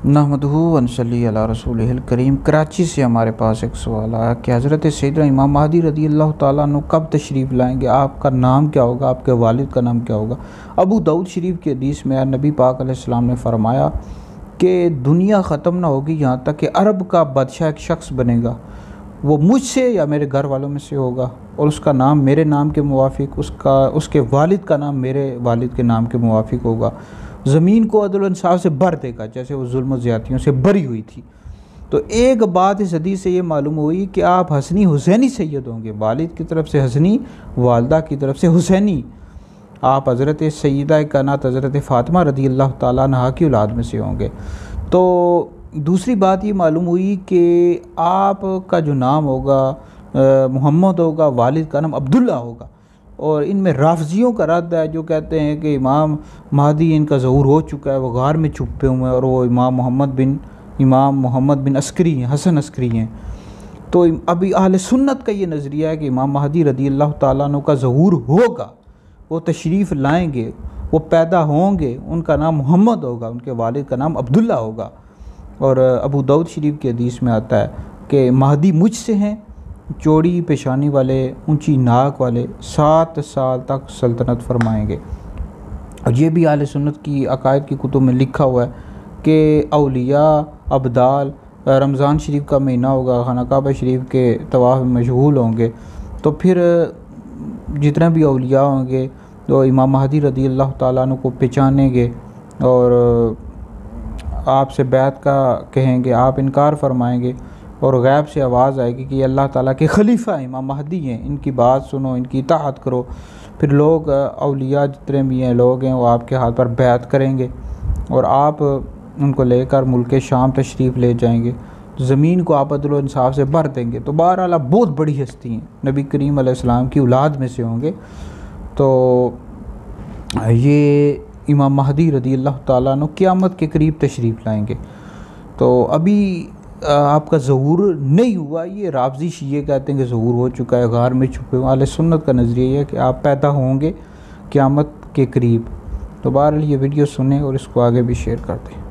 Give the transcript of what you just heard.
नहमदुहु व नसल्ली अला रसूलिहिल करीम। कराची से हमारे पास एक सवाल आया कि हज़रत सैयदना इमाम महदी रज़ी अल्लाह ताला अन्हु कब तशरीफ़ लाएंगे, आपका नाम क्या होगा, आपके वालिद का नाम क्या होगा। अबू दाऊद शरीफ की हदीस में नबी पाक अलैहिस्सलाम ने फरमाया कि दुनिया ख़त्म ना होगी यहाँ तक कि अरब का बादशाह एक शख्स बनेगा, वो मुझसे या मेरे घर वालों में से होगा और उसका नाम मेरे नाम के मुवाफिक, उसके वालिद का नाम मेरे वालिद के नाम के मुवाफिक होगा। ज़मीन को अदल इंसाफ से भर देगा जैसे वो जुल्म ज़्यादतियों से भरी हुई थी। तो एक बात इस हदीस से ये मालूम हुई कि आप हसनी हुसैनी सैयद होंगे, वालिद की तरफ से हसनी, वालदा की तरफ से हुसैनी। आप हज़रत सैयदा कायनात हज़रत फ़ातिमा रज़ी अल्लाह ताला अन्हा की औलाद में से होंगे। तो दूसरी बात ये मालूम हुई कि आपका जो नाम होगा मोहम्मद होगा, वालिद का नाम अब्दुल्ला होगा। और इनमें राफ़ज़ियों का रद्द है जो कहते हैं कि इमाम महदी इनका ज़हूर हो चुका है, वो गार में छुपे हुए हैं और वो इमाम मोहम्मद बिन अस्करी हैं, हसन अस्करी हैं। तो अभी अहले सुन्नत का ये नज़रिया है कि इमाम महदी रज़ी अल्लाह ताला अन्हु का ज़हूर होगा, वो तशरीफ़ लाएंगे, वो पैदा होंगे, उनका नाम मोहम्मद होगा, उनके वालिद का नाम अब्दुल्ला होगा। और अबू दाऊद शरीफ के हदीस में आता है कि महदी मुझसे हैं, चौड़ी पेशानी वाले, ऊंची नाक वाले, 7 साल तक सल्तनत फरमाएंगे। और ये भी अहले सुन्नत की अकायद की कुतुब में लिखा हुआ है कि औलिया अब्दाल रमज़ान शरीफ का महीना होगा, खाना काबा शरीफ के तवाफ़ में मशगूल होंगे, तो फिर जितने भी औलिया होंगे तो इमाम महदी रज़ी अल्लाह ताला अन्हु को पहचानेंगे और आपसे बैत का कहेंगे, आप इनकार फरमाएंगे और गैब से आवाज़ आएगी कि अल्लाह ताला के खलीफा इमाम महदी हैं, इनकी बात सुनो, इनकी इताअत करो। फिर लोग औलिया जितने भी हैं लोग हैं वो आपके हाथ पर बैत करेंगे और आप उनको लेकर मुल्क शाम तशरीफ़ ले जाएंगे, ज़मीन को आप अदल इंसाफ से भर देंगे। तो बहरहाल बहुत बड़ी हस्ती हैं, नबी करीम अलैहिस्सलाम की औलाद में से होंगे। तो ये इमाम महदी रज़ी अल्लाह ताला अन्हु क़यामत के करीब तशरीफ़ लाएंगे। तो अभी आपका ज़हूर नहीं हुआ, ये राफ़ज़ी शिये कहते हैं कि ज़हूर हो चुका है, गार में छुपे हुए। अहले सुन्नत का नज़रिया है कि आप पैदा होंगे क़यामत के करीब। तो बहरहाल ये वीडियो सुनें और इसको आगे भी शेयर कर दें।